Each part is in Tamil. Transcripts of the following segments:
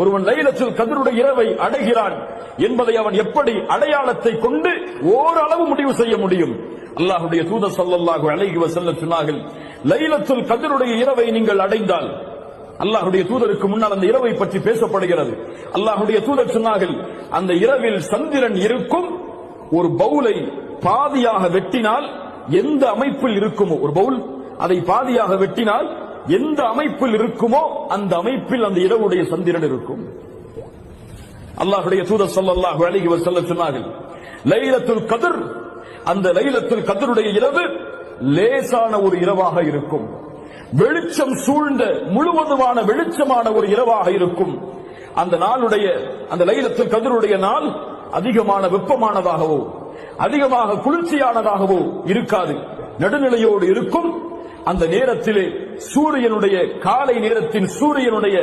ஒருவன் லைலத்துல் கத்ருடைய இரவை அடைகிறான் என்பதை அவன் எப்படி அடையாளத்தை கொண்டு ஓரளவு முடிவு செய்ய முடியும்? அல்லாஹ்வுடைய தூதர் ஸல்லல்லாஹு அலைஹி வஸல்லம் சொன்னார்கள், லைலத்துல் கத்ருடைய இரவை நீங்கள் அடைந்தால், அல்லாஹ்வுடைய தூதருக்கு முன்னால் அந்த இரவை பற்றி பேசப்படுகிறது. அல்லாஹ்வுடைய தூதர் சொன்னார்கள், அந்த இரவில் சந்திரன் இருக்கும். ஒரு பவுலை பாதியாக வெட்டினால் எந்த அமைப்பில் இருக்குமோ, ஒரு பவுல் அதை பாதியாக வெட்டினால் எந்த அமைப்பில் இருக்குமோ அந்த அமைப்பில் அந்த இரவுடைய சந்திரன் இருக்கும். அல்லாஹ்வுடைய தூதர் ஸல்லல்லாஹு அலைஹி வஸல்லம் சொன்னார்கள், லைலத்துல் கத்ர், அந்த லைலத்துல் கத்ருடைய இரவு லேசான ஒரு இரவாக இருக்கும். வெளிச்சம் சூழ்ந்த முழுவதுமான வெளிச்சமான ஒரு இரவாக இருக்கும். அந்த நாளுடைய, அந்த லைலத்துல் கத்ருடைய நாள் அதிகமான வெப்பமானதாகவோ அதிகமாக குளிர்ச்சியானதாகவோ இருக்காது, நடுநிலையோடு இருக்கும். அந்த நேரத்திலே சூரியனுடைய, காலை நேரத்தின் சூரியனுடைய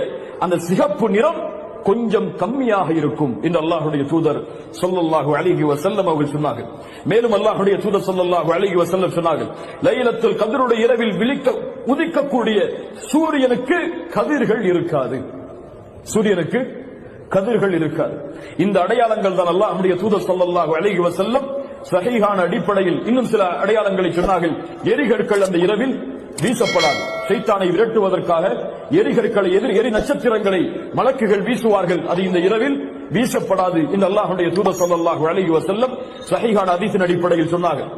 அந்த சிகப்பு நிறம் கொஞ்சம் கம்மியாக இருக்கும் என்று அல்லாஹ்வுடைய தூதர் ஸல்லல்லாஹு அலைஹி வஸல்லம் அவர்கள் சொன்னார்கள். மேலும் அல்லாஹ்வுடைய தூதர் ஸல்லல்லாஹு அலைஹி வஸல்லம் சொன்னார்கள், லைலத்துல் கத்ருடைய இரவில் உதிக்கக்கூடிய சூரியனுக்கு கதிர்கள் இருக்காது, சூரியனுக்கு கதிர்கள் இருக்காது. இந்த அடையாளங்கள் தான் அல்லாஹ்வுடைய தூதர் ஸல்லல்லாஹு அலைஹி வஸல்லம் சஹீஹான அடிப்படையில் இன்னும் சில அடையாளங்களை சொன்னார்கள். எரிகற்கள் அந்த இரவில் வீசப்படாது. ஷைத்தானை விரட்டுவதற்காக எரிகற்களை, எரி நட்சத்திரங்களை மலக்குகள் வீசுவார்கள், அது இந்த இரவில் வீசப்படாது என்று அல்லாஹ்வுடைய தூதர் ஸல்லல்லாஹு அலைஹி வஸல்லம் சஹீஹான ஹதீஸின் அடிப்படையில் சொன்னார்கள்.